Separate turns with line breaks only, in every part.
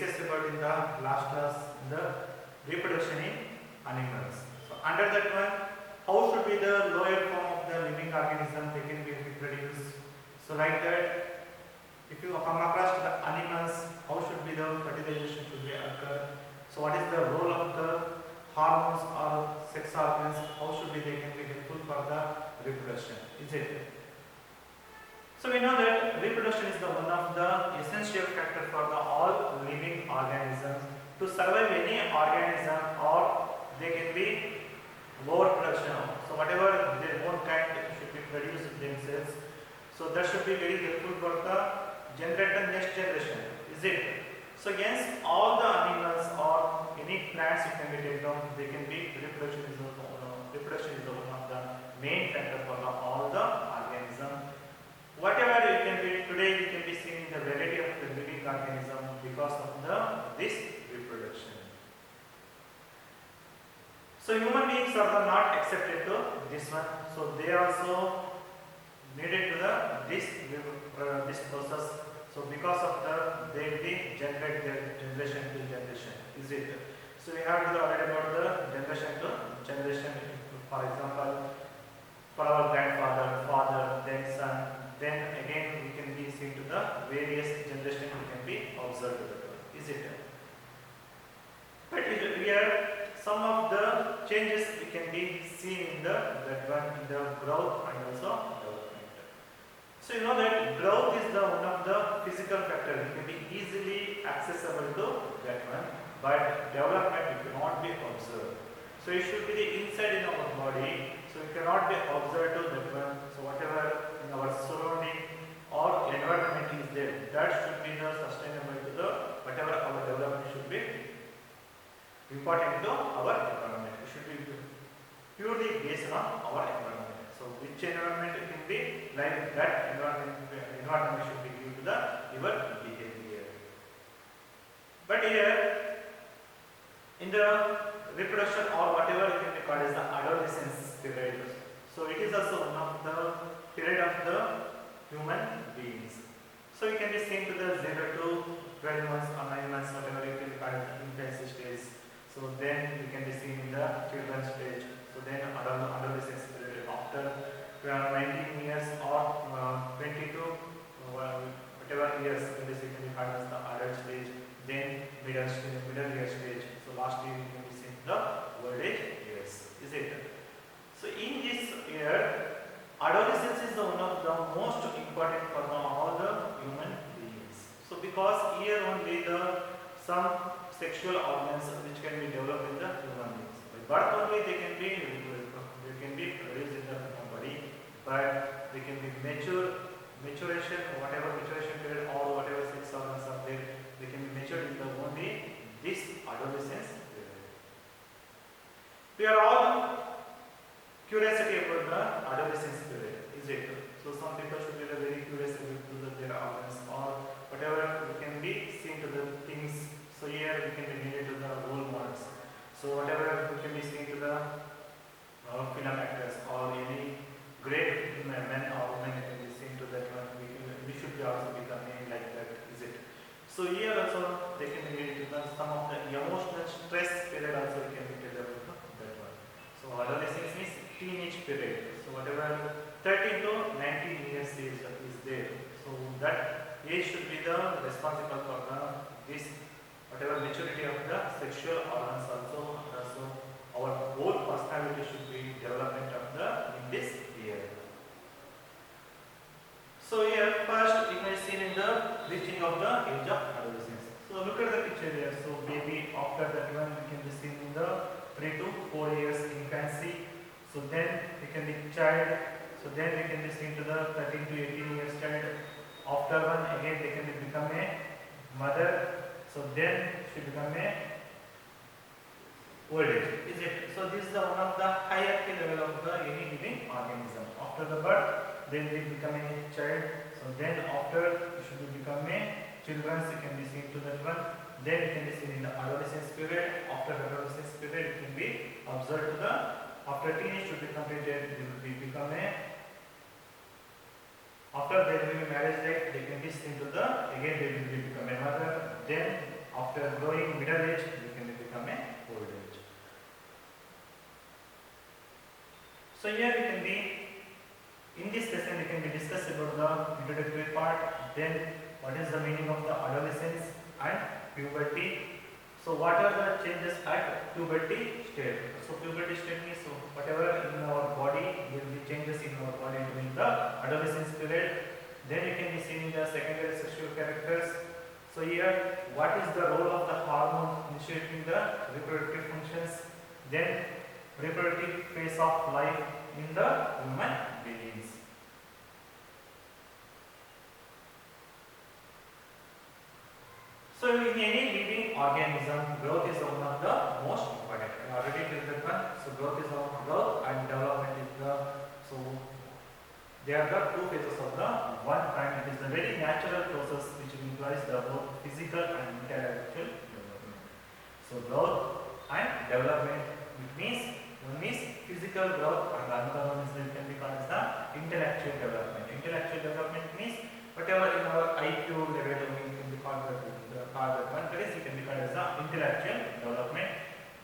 discussed about in the last class the reproduction in animals. So under that one, how should be the lower form of the living organism they can be reproduced. So like that, if you come across the animals, how should be the fertilization should be occur. So what is the role of the hormones or sex organs? How should be they can be helpful for the reproduction? Is it? So we know that reproduction is the one of the essential factor for the all living organisms to survive any organism, or they can be overproduction. So whatever their own kind should be produced themselves. So that should be very helpful for the generate the next generation. Is it? So yes, all the animals or any plants you can be taken down, they can be reproduction is the one of the main factor for the, all the organism. Whatever you can be today, you can be seeing the variety of the living organism because of this reproduction. So human beings are not accepted to this one. So they also needed to this process. So because of they will be generate their generation to generation. Is it? So we have to read about the generation to generation. For example, for our grandfather, father, then son. Then again we can be seen to the various generation we can be observed. Is it? But here some of the changes we can be seen in that one in the growth and also development. So you know that growth is the one of the physical factor. It can be easily accessible to that one, but development it cannot be observed. So it should be the inside in our body. So it cannot be observed to that one. So whatever in our surrounding or environment is there, that should be the sustainable to the whatever our development should be important to our environment. It should be purely based on our environment. So which environment it can be like that environment should be due to the your behavior. But here in the reproduction or whatever it can be called as the adolescence period. So it is also one of the period of the human beings. So you can be seen to the 0 to 12 months or 9 months, whatever you can call the infancy stage. So then you can be seen in the children's stage. So then adolescence period after 19 years or 22 whatever years you can be seen called as the adult stage. Then middle year stage. So lastly you can be seen the old age years. Is it? So in this year, adolescence is one of the most important for all the human beings. So because here only some sexual organs which can be developed in the human beings. By birth only they can be produced in the body, but they can be maturation, whatever maturation period or whatever sex organs are there, they can be matured in the only this adolescence period. We are all curiosity about the adolescence period, is it? So some people should be very curious about their organs or whatever we can be seen to the things. So here we can be needed to the role models. So whatever we can be seen to the film actors or any great men or women can be seen to that one. We should be also becoming like that, is it? So here also they can be needed to the some of the emotional stress period also we can be developed that one. So adolescence means teenage period. So whatever 13 to 19 years age is there. So that age should be the responsible for this whatever maturity of the sexual organs also. So our whole personality should be development of in this year. So here first it may seen in the reaching of the age of adolescence. So look at the picture here. So baby, after that one we can be seen in the 3 to 4 years infancy. So then we can be child. So then we can be seen to the 13 to 18 years child. After one again they can become a mother. So then she become a old age. Is it? So this is one of the hierarchy level of the any living organism. After the birth, then they become a child. So then after you should become a children. You can be seen to that one. Then it can be seen in the adolescence period. After the adolescence period, it can be observed to the after teenage should be completed. They will become a after there will be marriage life. They can be seen to the again they will become a mother. Then after growing middle age, we can become a old age. So here we can be, in this lesson we can be discuss about the introductory part, then what is the meaning of the adolescence and puberty. So what are the changes at puberty state? So puberty state means so whatever in our body will be changes in our body during the adolescence period. Then you can be seeing the secondary sexual characters. So here, what is the role of the hormone initiating the reproductive functions? Then reproductive phase of life in the human beings. So in any living organism, growth is one of the most important. I already told that one. So growth is growth and development is the, so they are the two phases of the one kind. It is a very natural process which implies the both physical and intellectual development. So growth and development, it means one is physical growth and another one is it can be called as the intellectual development. Intellectual development means whatever in our IQ level we can be called that one. That is it can be called as the intellectual development.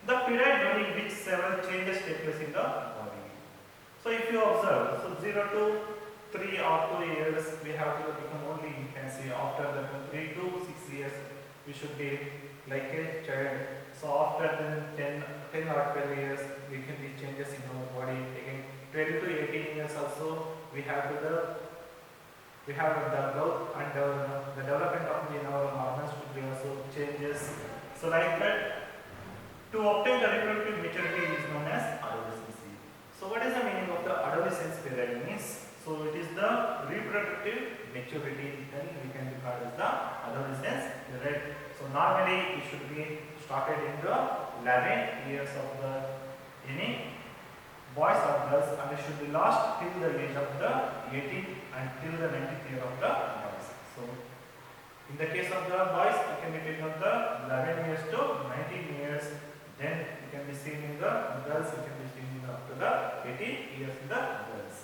The period during which several changes take place in the body. So if you observe, so 0 to 3 or 2 years, we have to become only, you can see after the 3 to 6 years, we should be like a child. So after then 10 or 12 years, we can be changes in our body. Again, 12 to 18 years also, we have the growth and the development of the our hormones should be also changes. So like that, to obtain the reproductive maturity is known as adolescence. So what is the meaning of the adolescence period means? So it is the reproductive maturity, then we can be called as the adolescence period. So normally it should be started in the 11 years of the any boys or girls, and it should be last till the age of the 18 and till the 19th year of the boys. So in the case of the boys, it can be taken of the 11 years to 19 years. Then you can be seen in the girls, you can be seen up to the 18 years in the girls.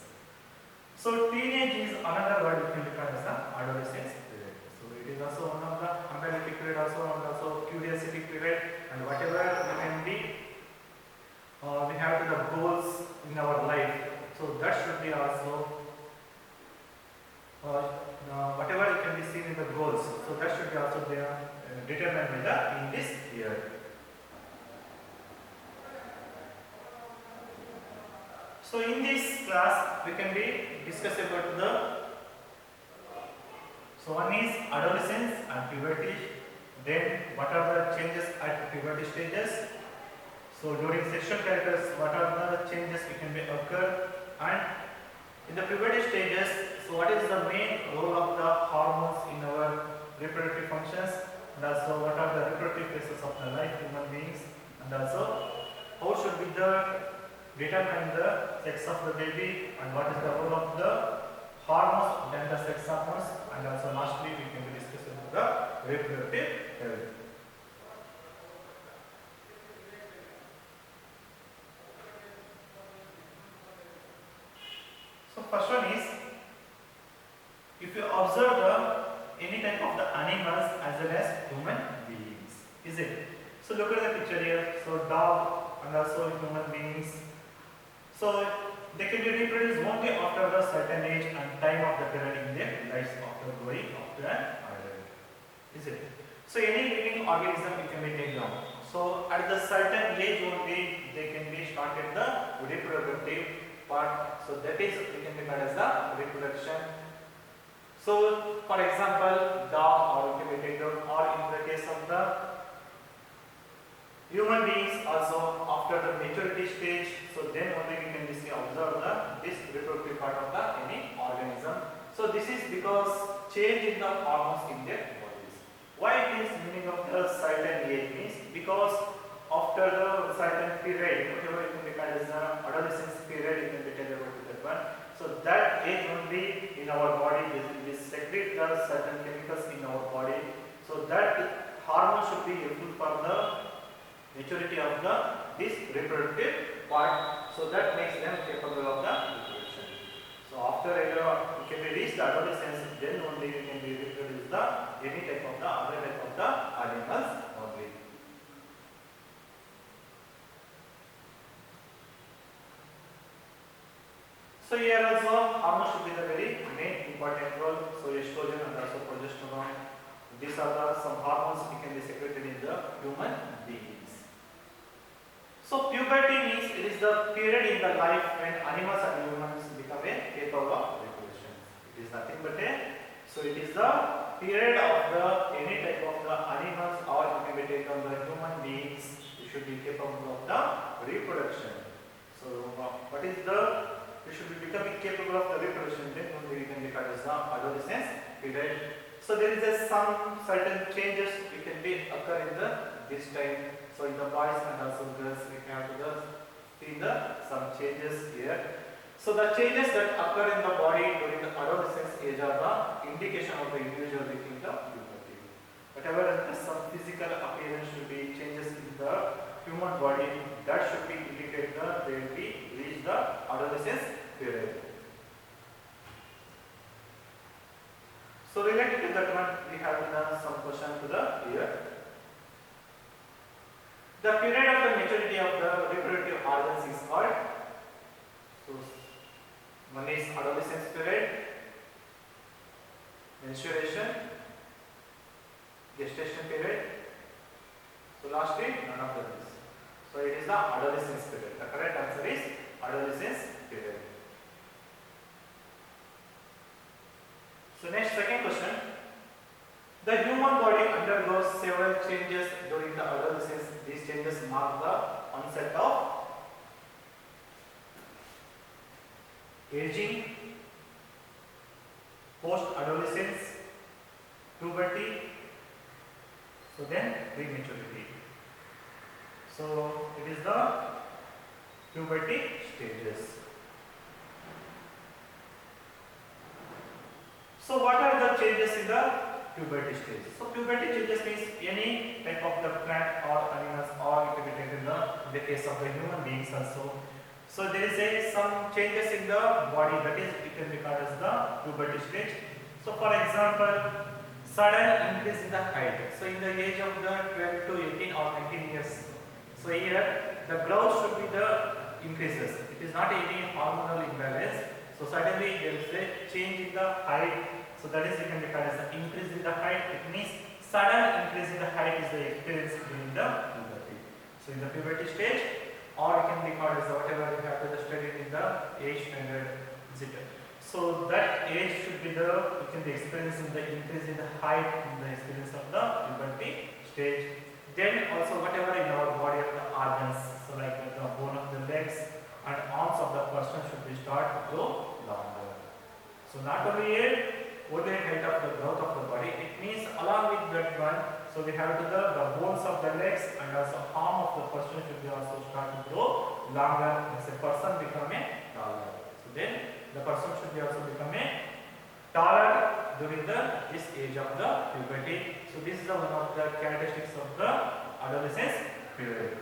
So teenage is another word we can call as the adolescence period. So it is also one of the analytic period also, and also curiosity period, and whatever we can be, we have the goals in our life. So that should be also whatever you can be seen in the goals. So that should be also there determined by the in this year. So in this class, we can be discuss about the, so one is adolescence and puberty, then what are the changes at puberty stages, so during sexual characters, what are the changes we can be occur, and in the puberty stages, so what is the main role of the hormones in our reproductive functions, and also what are the reproductive phases of the life human beings, and also how should be the determine the sex of the baby, and what is the role of the hormones, then the sex hormones, and also lastly we can be discussing the reproductive health. So first one is, if you observe any type of the animals as well as human beings, is it? So look at the picture here. So dog and also human beings. So they can be reproduced only after the certain age and time of the period in their lives after growing after an adult. Is it? So any living organism it can be taken down. So at the certain age only they can be started the reproductive part. So that is it can be called as the reproduction. So for example, dog or it can be taken down, or in the case of the human beings also after the maturity stage, so then only we can observe this reproductive part of the any organism. So this is because change in the hormones in their bodies. Why it is meaning of the certain age means because after the certain period, whatever you can call as the adolescence period, you can be tell about that one. So that age only in our body we secrete the certain chemicals in our body. So that hormone should be useful for the maturity of this reproductive part, so that makes them capable of the reproduction. So after you can reach the adolescence, then only you can be reproduce the any type of the other type of the animals So here also hormones should be the very main important role. So estrogen and also progesterone. These are the some hormones which can be secreted in the human beings. So puberty means it is the period in the life when animals and humans become capable of reproduction. It is nothing but so it is the period of the any type of the animals or it can be taken the human beings should be capable of the reproduction. So what is the we should be becoming capable of the reproduction, then only we can regard as the adolescence period. So there is some certain changes we can be occur in this time. So in the boys and also girls we have to see some changes here. So the changes that occur in the body during the adolescence age are the indication of the individual reaching the puberty. Whatever some physical appearance should be changes in the human body, that should be indicate that they will be reach the adolescence period. So related to that one, we have some question to the here. The period of the maturity of the reproductive organs is called. So one is adolescence period, menstruation, gestation period. So lastly, none of them is. So it is the adolescence period. The correct answer is adolescence period. So next second question. The human body undergoes several changes during the adolescence. These changes mark the onset of aging, post-adolescence, puberty, so then prematurity. So it is the puberty stages. So what are the changes in the puberty stage? So puberty changes means any type of the plant or animals or it can be taken in the case of the human beings also. So there is some changes in the body, that is it can be called as the puberty stage. So for example, sudden increase in the height. So in the age of the 12 to 18 or 19 years. So here the growth should be the increases. It is not any hormonal imbalance. So suddenly there is a change in the height. So that is it can be called as the increase in the height. It means sudden increase in the height is the experience during the puberty. So in the puberty stage, or it can be called as whatever you have to study in the age standard zeta. So that age should be the you can be experiencing the increase in the height in the experience of the puberty stage. Then also whatever in our body of the organs, so like the bone of the legs and arms of the person should be start to grow longer. So not only only height of the growth of the body, it means along with that one, so we have to the bones of the legs and also arm of the person should be also start to grow longer as a person become a taller. So then the person should be also become a taller during this age of the puberty. So this is one of the characteristics of the adolescence period.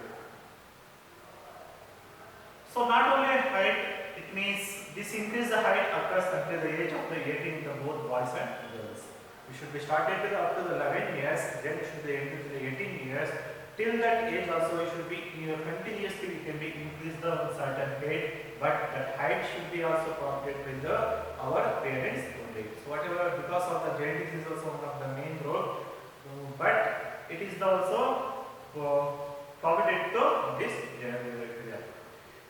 So not only height, it means this increase the height occurs until the age of the 18 in the both boys and girls. We should be started with up to the 11 years, then it should be into the 18 years. Till that age also it should be continuously we can be increase the certain height, but that height should be also provided with our parents only. So whatever because of the genetics is also one of the main role, but it is also provided to this genetic.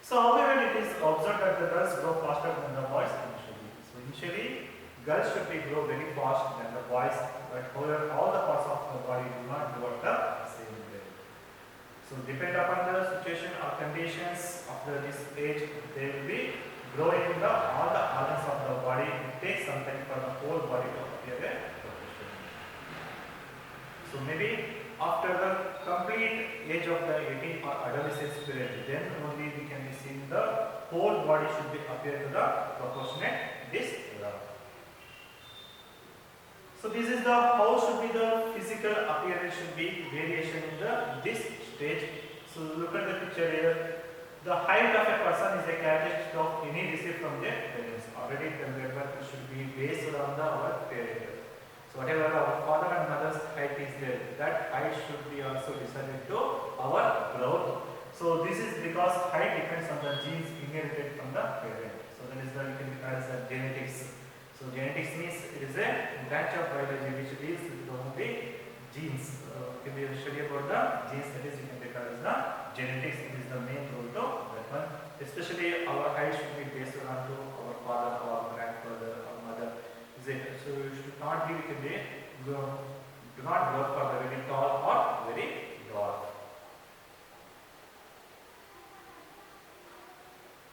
So however it is observed that the girls grow faster than the boys initially. So initially girls should be grow very fast than the boys, but however all the parts of the body do not grow at the same rate. So depend upon the situation or conditions of this age, they will be growing all the organs of the body. It takes some time for the whole body to appear a proportion. So maybe after the complete age of the 18 or adolescence period, then only we can be seeing the whole body should be appear to the proportionate this era. So this is the how should be the physical appearance should be variation in this stage. So look at the picture here. The height of a person is a characteristic of any received from their parents. Already remember it should be based on our parents. So whatever our father and mother's height is there, that height should be also decided to our growth. So this is because height depends on the genes inherited from the parent. So So that is the you can be called as the genetics. So genetics means it is a branch of biology which deals with the genes. Can be a study about the genes, that is you can be called as the genetics. It is the main role to that one. Especially our height should be based on to our father, our grandfather, our mother. Is it? So you should not be do not go for the very tall or very dwarf.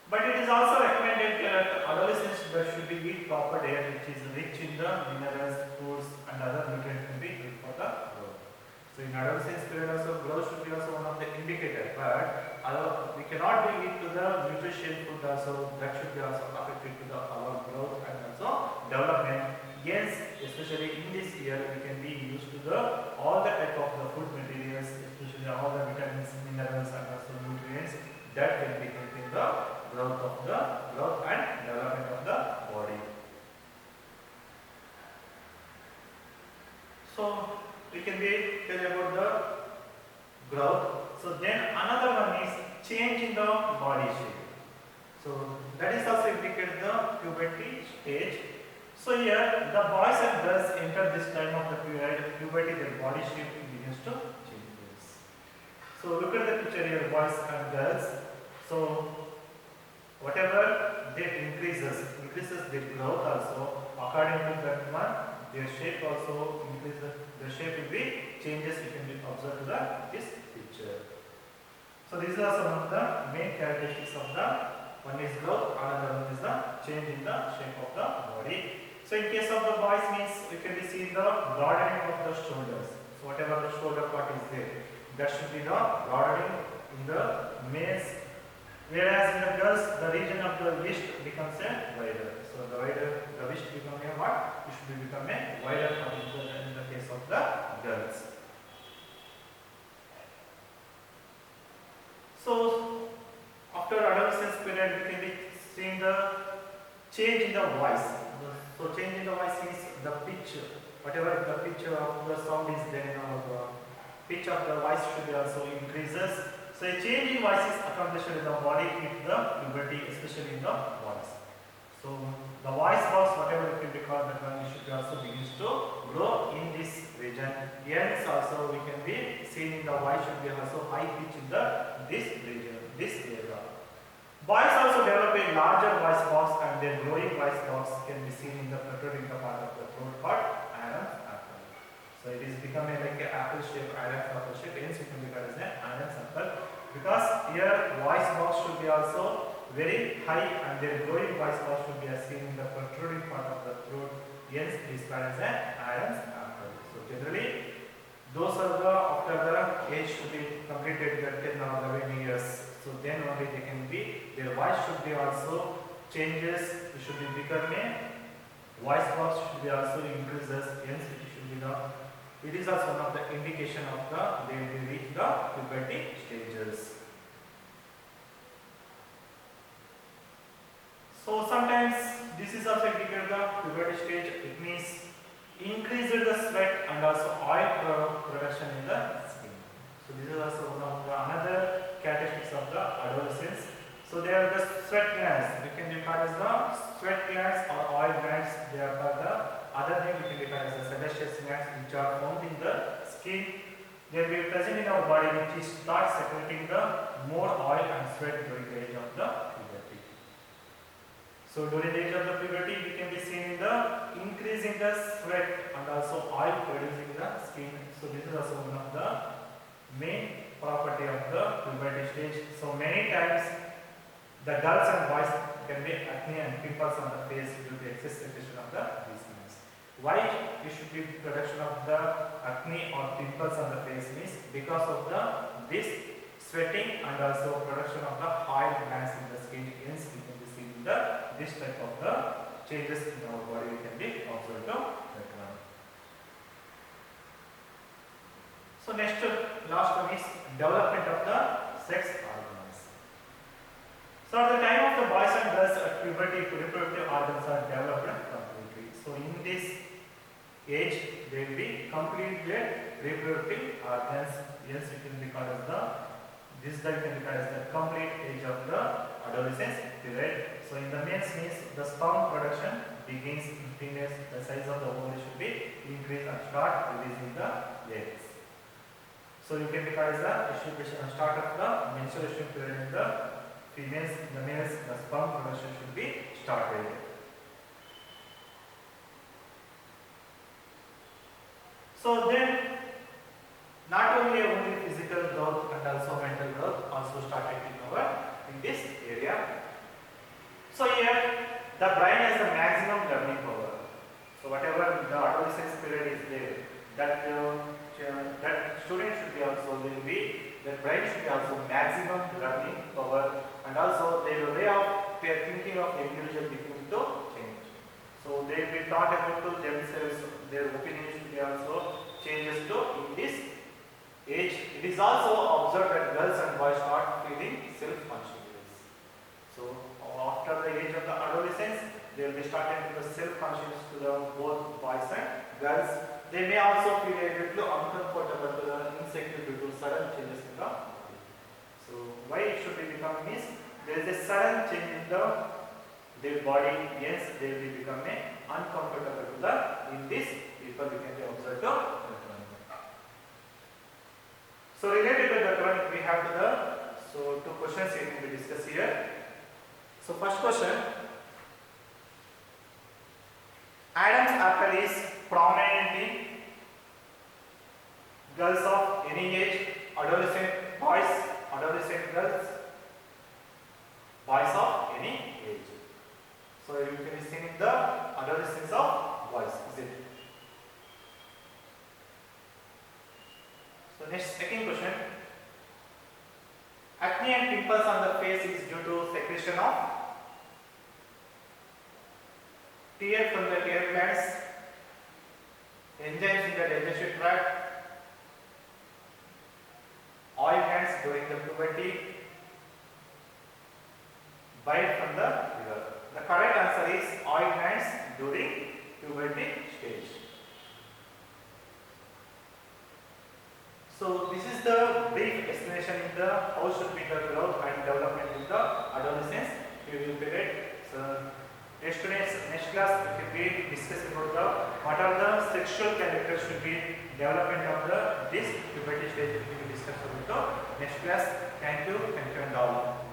But it is also recommended that adolescents should be eat proper diet which is rich in the minerals, foods and other nutrients can be good for the growth. So in adolescence period also growth should be also one of the indicators, but we cannot be eat to the nutrition food also, that should be also affected to our growth and also development. Yes, especially in this year we can be used to all the type of the food materials, especially all the vitamins, minerals and also nutrients that can be helping the growth and development of the body. So we can be tell about the growth. So then another one is change in the body shape. So that is also indicated the puberty stage. So here the boys and girls enter this time of the puberty, their body shape begins to change. So look at the picture here, boys and girls. So whatever they increases their growth also, according to that one, their shape also increases, the shape will be changes, you can be observed to this picture. So these are some of the main characteristics of the one is growth, another one is the change in the shape of the body. So in case of the boys means we can be seeing the broadening of the shoulders. So whatever the shoulder part is there, that should be the broadening in the males. Whereas in the girls, the region of the wrist becomes a wider. So the wrist becomes a what? It should become a wider in the case of the girls. So after adolescence period, we can be seeing the change in the voice. So change in the voice means the pitch, whatever the pitch of the sound is there, the pitch of the voice should be also increases. So a change in voice is accomplished in the body with the puberty, especially in the voice. So the voice box, whatever it will be called, that one should also begins to grow in this region. Hence also we can be seeing the voice should be also high pitch in this region, this area. Boys also develop a larger voice box and their growing voice box can be seen in the protruding part of the throat part, Adam's apple. So it is becoming like an apple shape, Adam's apple shape, hence it can be called as an Adam's apple. Because here voice box should be also very high and their growing voice box should be seen in the protruding part of the throat, hence it is called as an Adam's apple. So generally, those are the after the age should be completed the 10 or 11 years. So then only they can be, their voice should be also changes, it should be becoming, voice box should be also increases, hence it should be it is also one of the indication of they will reach the puberty stages. So sometimes this is also indicated the puberty stage, it means increase the sweat and also oil production in the skin. So this is also one of the another characteristics of the adolescence. So they are the sweat glands. We can define as the sweat glands or oil glands. They are the other name we can define as the sebaceous glands, which are found in the skin. They will be present in our body, which starts secreting the more oil and sweat during the age of the puberty. So during the age of the puberty, we can be seen in the increase in the sweat and also oil producing the skin. So this is also one of the main property of the puberty stage. So many times the girls and boys can be acne and pimples on the face due to excess secretion of these glands. Why it should be production of the acne or pimples on the face means because of this sweating and also production of the oil glands in the skin. Hence we can be seeing this type of the changes in our body we can be observed that one. So next, last one is development of the sex organs. So at the time of the boys and girls at puberty, reproductive organs are developed completely. So in this age, they will be completely reproductive organs. Yes, it can be called as this can be called as the complete age of the adolescence period. So in the males means the sperm production begins in females. The size of the ovary should be increased and start releasing the eggs. So you can recognize the start of the menstruation period in the females. In the males, the sperm production should be started. So then, not only physical growth and also mental growth also started in this area. So here the brain has the maximum learning power. So whatever the adolescence period is there, that student should be also their brain should be also maximum learning power, and also their way of their thinking of the individual become to change. So they will be taught about to themselves, their opinions should be also changes to in this age. It is also observed that girls and boys start feeling self-conscious. So after the age of the adolescence, they will be starting to the self-conscious to the both boys and girls. They may also feel a little uncomfortable to the insecure due to sudden changes in the body. So why it should be become means there is a sudden change in their body. Yes, they will become uncomfortable to the in this people we can observe the So related to the one we have to the two questions we will discuss here. So first question, Adam's apple is prominent in girls of any age, adolescent boys, adolescent girls, boys of any age. So you can be seen in the adolescence of boys, is it? So next, second question. Acne and pimples on the face is due to secretion of tear from the tear glands, enzymes in the digestive tract, oil glands during the puberty, bile from the liver. The correct answer is oil glands during puberty stage. So this is the brief explanation in the how should be the growth and development in the adolescence period. So next class we will be discussing about the what are the sexual characters should be development of the this puberty stage. We will discuss about the next class. Thank you and all.